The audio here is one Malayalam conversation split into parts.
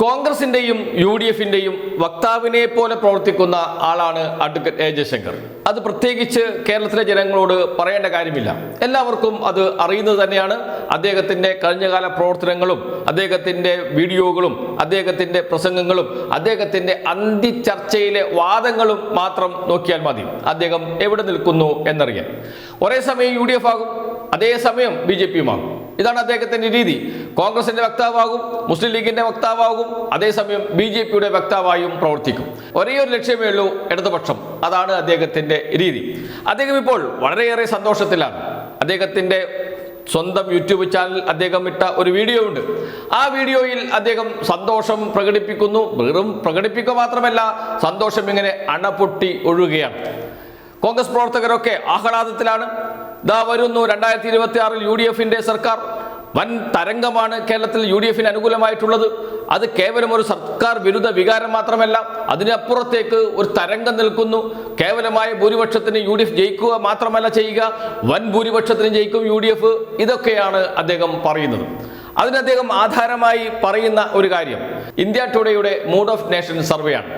കോൺഗ്രസിന്റെയും UDFന്റെയും വക്താവിനെ പോലെ പ്രവർത്തിക്കുന്ന ആളാണ് അഡ്വക്കേറ്റ് ജയശങ്കർ. അത് പ്രത്യേകിച്ച് കേരളത്തിലെ ജനങ്ങളോട് പറയേണ്ട കാര്യമില്ല, എല്ലാവർക്കും അത് അറിയുന്നത് തന്നെയാണ്. അദ്ദേഹത്തിന്റെ കഴിഞ്ഞകാല പ്രവർത്തനങ്ങളും അദ്ദേഹത്തിന്റെ വീഡിയോകളും അദ്ദേഹത്തിന്റെ പ്രസംഗങ്ങളും അദ്ദേഹത്തിന്റെ അന്തിചർച്ചയിലെ വാദങ്ങളും മാത്രം നോക്കിയാൽ മതി അദ്ദേഹം എവിടെ നിൽക്കുന്നു എന്നറിയാൻ. ഒരേ സമയം UDF ആകും, അതേസമയം BJPയുമാകും. ഇതാണ് അദ്ദേഹത്തിന്റെ രീതി. കോൺഗ്രസിന്റെ വക്താവാകും, മുസ്ലിം ലീഗിന്റെ വക്താവാകും, അതേസമയം BJPയുടെ വക്താവായും പ്രവർത്തിക്കും. ഒരേ ഒരു ലക്ഷ്യമേ ഉള്ളൂ, ഇടതുപക്ഷം. അതാണ് അദ്ദേഹത്തിന്റെ രീതി. അദ്ദേഹം ഇപ്പോൾ വളരെയേറെ സന്തോഷത്തിലാണ്. അദ്ദേഹത്തിന്റെ സ്വന്തം യൂട്യൂബ് ചാനൽ അദ്ദേഹം ഇട്ട ഒരു വീഡിയോ ഉണ്ട്. ആ വീഡിയോയിൽ അദ്ദേഹം സന്തോഷം പ്രകടിപ്പിക്കുന്നു. വെറും പ്രകടിപ്പിക്കുക മാത്രമല്ല, സന്തോഷം ഇങ്ങനെ അണപൊട്ടി ഒഴുകുകയാണ്. കോൺഗ്രസ് പ്രവർത്തകരൊക്കെ ആഹ്ലാദത്തിലാണ്. ദാ വരുന്നു 2026 UDFന്റെ സർക്കാർ. വൻ തരംഗമാണ് കേരളത്തിൽ UDFന് അനുകൂലമായിട്ടുള്ളത്. അത് കേവലം ഒരു സർക്കാർ വിരുദ്ധ വികാരം മാത്രമല്ല, അതിനപ്പുറത്തേക്ക് ഒരു തരംഗം നിൽക്കുന്നു. കേവലമായ ഭൂരിപക്ഷത്തിന് UDF ജയിക്കുക മാത്രമല്ല ചെയ്യുക, വൻ ഭൂരിപക്ഷത്തിന് ജയിക്കും UDF. ഇതൊക്കെയാണ് അദ്ദേഹം പറയുന്നത്. അതിന് അദ്ദേഹം ആധാരമായി പറയുന്ന ഒരു കാര്യം ഇന്ത്യ ടുഡേയുടെ മൂഡ് ഓഫ് നേഷൻ സർവേയാണ്.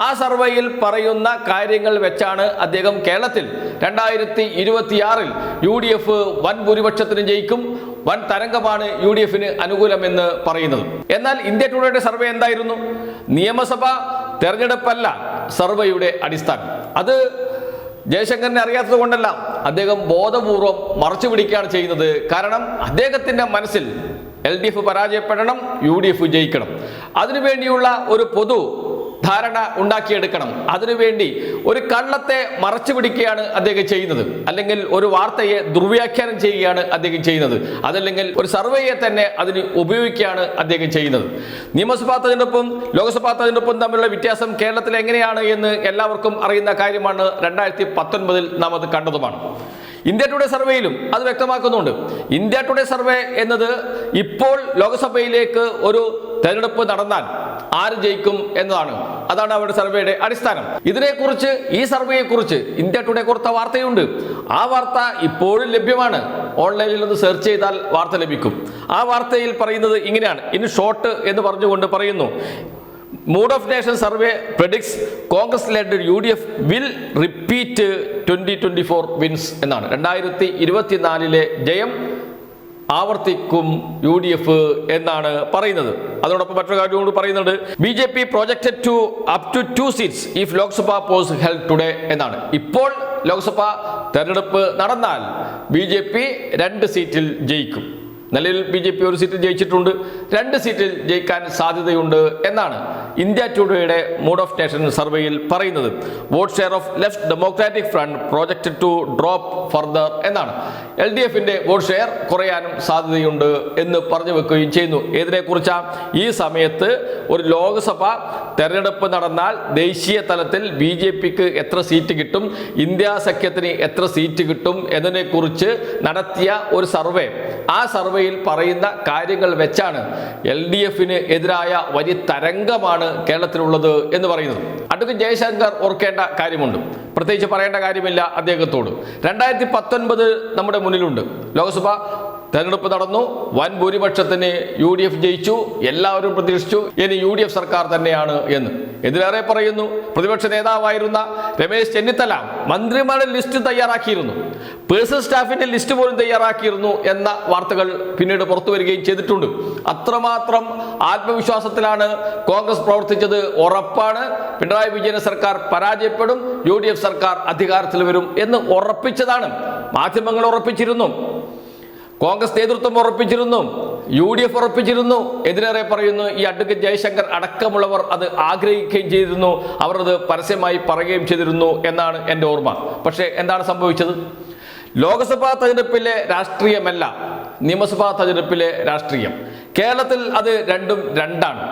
ആ സർവേയിൽ പറയുന്ന കാര്യങ്ങൾ വെച്ചാണ് അദ്ദേഹം കേരളത്തിൽ 2026 UDF വൻ ഭൂരിപക്ഷത്തിന് ജയിക്കും, വൻ തരംഗമാണ് UDFന് അനുകൂലമെന്ന് പറയുന്നത്. എന്നാൽ ഇന്ത്യ ടുഡേയുടെ സർവേ എന്തായിരുന്നു? നിയമസഭാ തെരഞ്ഞെടുപ്പല്ല സർവേയുടെ അടിസ്ഥാനം. അത് ജയശങ്കറിനെ അറിയാത്തത് കൊണ്ടല്ല, അദ്ദേഹം ബോധപൂർവം മറച്ചു പിടിക്കുകയാണ് ചെയ്യുന്നത്. കാരണം അദ്ദേഹത്തിന്റെ മനസ്സിൽ LDF പരാജയപ്പെടണം, UDF ജയിക്കണം. അതിനുവേണ്ടിയുള്ള ഒരു പൊതു ധാരണ ഉണ്ടാക്കിയെടുക്കണം. അതിനുവേണ്ടി ഒരു കള്ളത്തെ മറച്ചു പിടിക്കുകയാണ് അദ്ദേഹം ചെയ്യുന്നത്. അല്ലെങ്കിൽ ഒരു വാർത്തയെ ദുർവ്യാഖ്യാനം ചെയ്യുകയാണ് അദ്ദേഹം ചെയ്യുന്നത്. അതല്ലെങ്കിൽ ഒരു സർവേയെ തന്നെ അതിന് ഉപയോഗിക്കുകയാണ് അദ്ദേഹം ചെയ്യുന്നത്. നിയമസഭാ തെരഞ്ഞെടുപ്പും ലോക്സഭാ തെരഞ്ഞെടുപ്പും തമ്മിലുള്ള വ്യത്യാസം കേരളത്തിൽ എങ്ങനെയാണ് എന്ന് എല്ലാവർക്കും അറിയുന്ന കാര്യമാണ്. 2019 നാം അത് കണ്ടതുമാണ്. ഇന്ത്യ ടുഡേ സർവേയിലും അത് വ്യക്തമാക്കുന്നുണ്ട്. ഇന്ത്യ ടുഡേ സർവേ എന്നത് ഇപ്പോൾ ലോക്സഭയിലേക്ക് ഒരു തെരഞ്ഞെടുപ്പ് നടന്നാൽ ആര് ജയിക്കും എന്നതാണ്. അതാണ് അവരുടെ സർവേയുടെ അടിസ്ഥാനം. ഇതിനെക്കുറിച്ച്, ഈ സർവേയെക്കുറിച്ച് ഇന്ത്യ ടുഡേ കൊടുത്ത വാർത്തയുണ്ട്. ആ വാർത്ത ഇപ്പോഴും ലഭ്യമാണ്. ഓൺലൈനിൽ ഒന്ന് സെർച്ച് ചെയ്താൽ വാർത്ത ലഭിക്കും. ആ വാർത്തയിൽ പറയുന്നത് ഇങ്ങനെയാണ്. ഇൻ ഷോർട്ട് എന്ന് പറഞ്ഞുകൊണ്ട് പറയുന്നു, mood of nation survey predicts Congress led UDF will repeat 2024 wins എന്നാണ്. 2024 ജയം ആവർത്തിക്കും UDF എന്നാണ് പറയുന്നത്. അതോടൊപ്പം മറ്റൊരു കാര്യം കൂടി പറയുന്നുണ്ട്. BJP projected to up to 2 seats if Lok Sabha was held today എന്നാണ്. ഇപ്പോൾ ലോക്സഭ തെരഞ്ഞെടുപ്പ് നടന്നാൽ BJP 2 സീറ്റിൽ ജയിക്കും. നിലവിൽ BJP 1 സീറ്റിൽ ജയിച്ചിട്ടുണ്ട്, 2 സീറ്റിൽ ജയിക്കാൻ സാധ്യതയുണ്ട് എന്നാണ് ഇന്ത്യ ടുഡേയുടെ മൂഡ് ഓഫ് നേഷൻ സർവേയിൽ പറയുന്നത്. Vote share of left democratic front projected to drop further എന്നാണ്. LDFന്റെ വോട്ട് ഷെയർ കുറയാനും സാധ്യതയുണ്ട് എന്ന് പറഞ്ഞു വെക്കുകയും ചെയ്യുന്നു. ഇതിനെക്കുറിച്ച് ഈ സമയത്ത് ഒരു ലോക്സഭ തെരഞ്ഞെടുപ്പ് നടന്നാൽ ദേശീയ തലത്തിൽ BJPക്ക് എത്ര സീറ്റ് കിട്ടും, ഇന്ത്യ സഖ്യത്തിന് എത്ര സീറ്റ് കിട്ടും എന്നതിനെക്കുറിച്ച് നടത്തിയ ഒരു സർവേ. ആ സർവേയിൽ പറയുന്ന കാര്യങ്ങൾ വെച്ചാണ് LDFന് എതിരായ വലിയ തരംഗമാണ് കേരളത്തിലുള്ളത് എന്ന് പറയുന്നത്. അഡ്വക്കേറ്റ് ജയശങ്കർ ഓർക്കേണ്ട കാര്യമുണ്ട്, പ്രത്യേകിച്ച് പറയേണ്ട കാര്യമില്ല അദ്ദേഹത്തോട്. 2019 നമ്മുടെ മുന്നിലുണ്ട്. ലോക്സഭ തെരഞ്ഞെടുപ്പ് നടന്നു, വൻ ഭൂരിപക്ഷത്തിന് UDF ജയിച്ചു. എല്ലാവരും പ്രതീക്ഷിച്ചു ഇനി UDF സർക്കാർ തന്നെയാണ് എന്ന്. ഇതിലേറെ പറയുന്നു, പ്രതിപക്ഷ നേതാവായിരുന്ന രമേശ് ചെന്നിത്തല മന്ത്രിമാരുടെ ലിസ്റ്റ് തയ്യാറാക്കിയിരുന്നു, പേഴ്സണൽ സ്റ്റാഫിന്റെ ലിസ്റ്റ് പോലും തയ്യാറാക്കിയിരുന്നു എന്ന വാർത്തകൾ പിന്നീട് പുറത്തു വരികയും ചെയ്തിട്ടുണ്ട്. അത്രമാത്രം ആത്മവിശ്വാസത്തിലാണ് കോൺഗ്രസ് പ്രവർത്തിച്ചത്. ഉറപ്പാണ് പിണറായി വിജയൻ സർക്കാർ പരാജയപ്പെടും, UDF സർക്കാർ അധികാരത്തിൽ വരും എന്ന് ഉറപ്പിച്ചതാണ്. മാധ്യമങ്ങൾ ഉറപ്പിച്ചിരുന്നു, കോൺഗ്രസ് നേതൃത്വം ഉറപ്പിച്ചിരുന്നു, UDF ഉറപ്പിച്ചിരുന്നു. ഇതിനേറെ പറയുന്നു, ഈ അഡ്വക്കേറ്റ് ജയശങ്കർ അടക്കമുള്ളവർ അത് ആഗ്രഹിക്കുകയും ചെയ്തിരുന്നു, അവർ അത് പരസ്യമായി പറയുകയും ചെയ്തിരുന്നു എന്നാണ് എൻ്റെ ഓർമ്മ. പക്ഷേ എന്താണ് സംഭവിച്ചത്? ലോക്സഭാ തെരഞ്ഞെടുപ്പിലെ രാഷ്ട്രീയമല്ല നിയമസഭാ തെരഞ്ഞെടുപ്പിലെ രാഷ്ട്രീയം. കേരളത്തിൽ അത് രണ്ടും രണ്ടാണ്.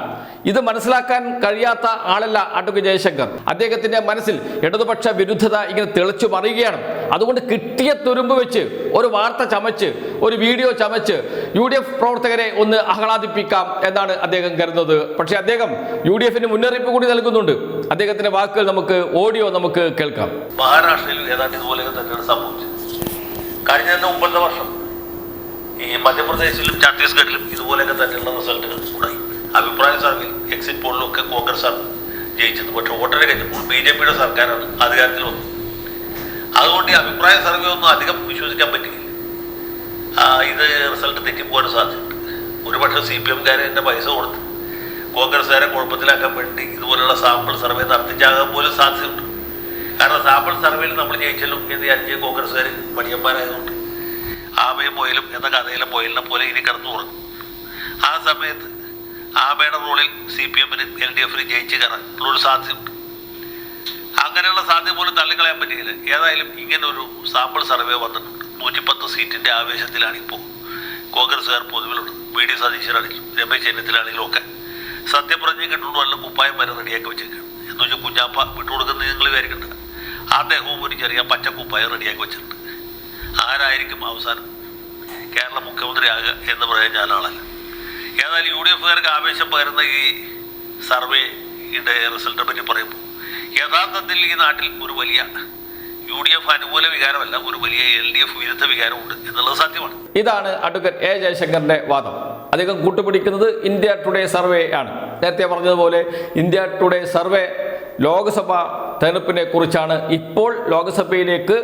ഇത് മനസ്സിലാക്കാൻ കഴിയാത്ത ആളല്ല അഡ്വക്കേറ്റ് ജയശങ്കർ. അദ്ദേഹത്തിന്റെ മനസ്സിൽ ഇടതുപക്ഷ വിരുദ്ധത ഇങ്ങനെ തെളിച്ചു മറിയുകയാണ്. അതുകൊണ്ട് കിട്ടിയ തുരുമ്പ് വെച്ച് ഒരു വാർത്ത ചമച്ച്, ഒരു വീഡിയോ ചമച്ച് UDF പ്രവർത്തകരെ ഒന്ന് ആഹ്ലാദിപ്പിക്കാം എന്നാണ് അദ്ദേഹം കരുതുന്നത്. പക്ഷേ അദ്ദേഹം UDFന് മുന്നറിയിപ്പ് കൂടി നൽകുന്നുണ്ട്. അദ്ദേഹത്തിന്റെ വാക്കുകൾ നമുക്ക് ഓഡിയോ നമുക്ക് കേൾക്കാം. മഹാരാഷ്ട്രയിൽ ഏതാണ്ട് ഇതുപോലെ തന്നെയാണ് സംഭവിച്ചത്. കഴിഞ്ഞ മുമ്പത്തെ വർഷം ഈ മധ്യപ്രദേശിലും ഛത്തീസ്ഗഡിലും ഇതുപോലെയൊക്കെ തന്നെയുള്ള റിസൾട്ടുകൾ ഉണ്ടായി. അഭിപ്രായ സർവേയിൽ എക്സിറ്റ് പോളിലൊക്കെ കോൺഗ്രസ്സാണ് ജയിച്ചത്. പക്ഷെ വോട്ടറെ കഴിഞ്ഞപ്പോൾ BJPയുടെ സർക്കാരാണ് അധികാരത്തിൽ വന്നത്. അതുകൊണ്ട് ഈ അഭിപ്രായ സർവേ ഒന്നും അധികം വിശ്വസിക്കാൻ പറ്റില്ല. ഇത് റിസൾട്ട് തെറ്റിപ്പോകാൻ സാധ്യതയുണ്ട്. ഒരുപക്ഷെ CPM-കാർ തന്നെ പൈസ കൊടുത്ത് കോൺഗ്രസ്സുകാരെ കുഴപ്പത്തിലാക്കാൻ വേണ്ടി ഇതുപോലുള്ള സാമ്പിൾ സർവേ നടത്തിച്ചാകാൻ പോലും സാധ്യതയുണ്ട്. കാരണം സാമ്പിൾ സർവേയിൽ നമ്മൾ ജയിച്ചല്ലോ എന്ന് വിചാരിച്ച് കോൺഗ്രസ്സുകാർ മടിയന്മാരായതുകൊണ്ട് ആമയും മുയലും എന്ന കഥയിലെ മുയലിനെ പോലെ ഇനി കിടന്നു തുടങ്ങും. ആ സമയത്ത് ആമയുടെ റോളിൽ CPM-ന് LDF-ന് ജയിച്ച് കയറാൻ ഉള്ളൊരു സാധ്യതയുണ്ട്. അങ്ങനെയുള്ള സാധ്യത പോലും തള്ളിക്കളയാൻ പറ്റിയില്ല. ഏതായാലും ഇങ്ങനൊരു സാമ്പിൾ സർവേ വന്നിട്ടുണ്ട്. 110 സീറ്റിൻ്റെ ആവേശത്തിലാണ് ഇപ്പോൾ കോൺഗ്രസ്സുകാർ പൊതുവിലുള്ളത്. VD സതീശനാണെങ്കിലും രമേശ് ചെന്നിത്തലാണെങ്കിലും ഒക്കെ സത്യപ്രതിജ്ഞ കിട്ടുകൊണ്ട് വല്ല കുപ്പായം വരെ റെഡിയാക്കി വെച്ചേക്കാണ്. എന്ന് വെച്ചാൽ കുഞ്ഞാപ്പ വിട്ടുകൊടുക്കുന്നത് നിങ്ങൾ വിചാരിക്കണ്ട. അദ്ദേഹവും ഒരു ചെറിയ പച്ച കുപ്പായം റെഡിയാക്കി വെച്ചിട്ടുണ്ട്. ആരായിരിക്കും അവസാനം കേരള മുഖ്യമന്ത്രിയാകുക എന്ന് പറയാൻ ഞാൻ ആളല്ല. ഏതായാലും UDF-കാർക്ക് ആവേശം പകരുന്ന ഈ സർവേയുടെ റിസൾട്ടിനെ പറ്റി പറയുമ്പോൾ യഥാർത്ഥത്തിൽ ഈ നാട്ടിൽ ഒരു വലിയ UDF അനുകൂല വികാരമല്ല, ഒരു വലിയ LDF വിരുദ്ധ വികാരമുണ്ട് എന്നുള്ളത് സത്യമാണ്. ഇതാണ് അഡ്വക്കേറ്റ് A. ജയശങ്കറിന്റെ വാദം. അദ്ദേഹം കൂട്ടുപിടിക്കുന്നത് ഇന്ത്യ ടുഡേ സർവേ ആണ്. നേരത്തെ പറഞ്ഞതുപോലെ ഇന്ത്യ ടുഡേ സർവേ ലോക്സഭ തെരഞ്ഞെടുപ്പിനെ കുറിച്ചാണ്. ഇപ്പോൾ ലോക്സഭയിലേക്ക്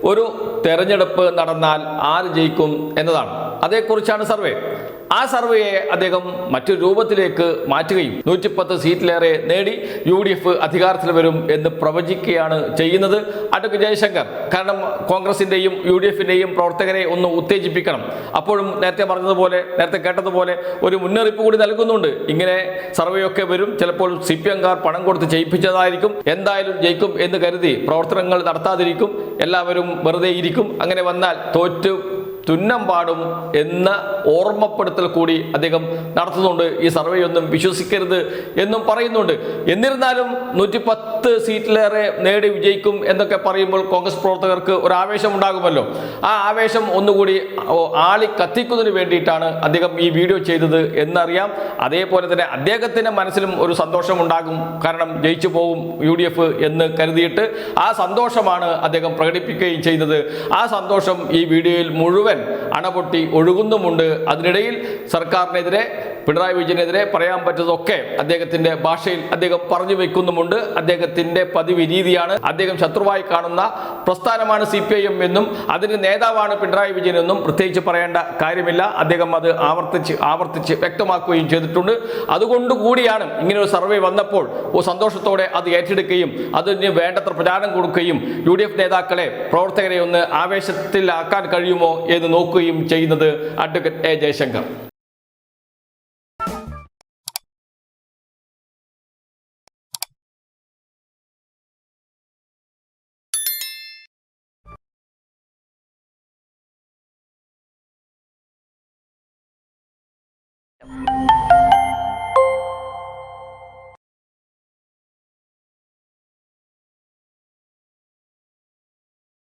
ഒരു തെരഞ്ഞെടുപ്പ് നടന്നാൽ ആര് ജയിക്കും എന്നതാണ്, അതേക്കുറിച്ചാണ് സർവേ. ആ സർവേയെ അദ്ദേഹം മറ്റൊരു രൂപത്തിലേക്ക് മാറ്റുകയും 110 സീറ്റിലേറെ നേടി UDF അധികാരത്തിൽ വരും എന്ന് പ്രവചിക്കുകയാണ് ചെയ്യുന്നത് അഡ്വക്കേറ്റ് ജയശങ്കർ. കാരണം കോൺഗ്രസിൻ്റെയും UDF-ൻ്റെയും പ്രവർത്തകരെ ഒന്ന് ഉത്തേജിപ്പിക്കണം. അപ്പോഴും നേരത്തെ കേട്ടതുപോലെ ഒരു മുന്നറിയിപ്പ് കൂടി നൽകുന്നുണ്ട്. ഇങ്ങനെ സർവേയൊക്കെ വരും, ചിലപ്പോൾ CPM-കാർ പണം കൊടുത്ത് ചെയ്യിപ്പിച്ചതായിരിക്കും, എന്തായാലും ജയിക്കും എന്ന് കരുതി പ്രവർത്തനങ്ങൾ നടത്താതിരിക്കും, എല്ലാവരും വെറുതെ ഇരിക്കും. അങ്ങനെ വന്നാൽ തോറ്റു തുന്നം പാടും എന്ന ഓർമ്മപ്പെടുത്തൽ കൂടി അദ്ദേഹം നടത്തുന്നുണ്ട്. ഈ സർവേ ഒന്നും വിശ്വസിക്കരുത് എന്നും പറയുന്നുണ്ട്. എന്നിരുന്നാലും 110 സീറ്റിലേറെ നേടി വിജയിക്കും എന്നൊക്കെ പറയുമ്പോൾ കോൺഗ്രസ് പ്രവർത്തകർക്ക് ഒരു ആവേശം ഉണ്ടാകുമല്ലോ. ആ ആവേശം ഒന്നുകൂടി ആളി കത്തിക്കുന്നതിന് വേണ്ടിയിട്ടാണ് അദ്ദേഹം ഈ വീഡിയോ ചെയ്തത് എന്നറിയാം. അതേപോലെ തന്നെ അദ്ദേഹത്തിൻ്റെ മനസ്സിലും ഒരു സന്തോഷമുണ്ടാകും. കാരണം ജയിച്ചു പോവും UDF എന്ന് കരുതിയിട്ട് ആ സന്തോഷമാണ് അദ്ദേഹം പ്രകടിപ്പിക്കുകയും ചെയ്തത്. ആ സന്തോഷം ഈ വീഡിയോയിൽ മുഴുവൻ അണപൊട്ടി ഒഴുകുന്നുമുണ്ട്. അതിനിടയിൽ സർക്കാരിനെതിരെ, പിണറായി വിജയനെതിരെ പറയാൻ പറ്റുന്നതൊക്കെ അദ്ദേഹത്തിന്റെ ഭാഷയിൽ അദ്ദേഹം പറഞ്ഞു വെക്കുന്നുമുണ്ട്. അദ്ദേഹത്തിന്റെ പതിവ് രീതിയാണ്. അദ്ദേഹം ശത്രുവായി കാണുന്ന പ്രസ്ഥാനമാണ് CPIM എന്നും അതിന് നേതാവാണ് പിണറായി വിജയൻ എന്നും പ്രത്യേകിച്ച് പറയേണ്ട കാര്യമില്ല. അദ്ദേഹം അത് ആവർത്തിച്ച് വ്യക്തമാക്കുകയും ചെയ്തിട്ടുണ്ട്. അതുകൊണ്ട് കൂടിയാണ് ഇങ്ങനെ ഒരു സർവേ വന്നപ്പോൾ സന്തോഷത്തോടെ അത് ഏറ്റെടുക്കുകയും അതിന് വേണ്ടത്ര പ്രചാരണം കൊടുക്കുകയും UDF നേതാക്കളെ, പ്രവർത്തകരെ ഒന്ന് ആവേശത്തിലാക്കാൻ കഴിയുമോ എന്ന് നോക്കുകയും ചെയ്യുന്നത് അഡ്വക്കേറ്റ് A. ജയശങ്കർ.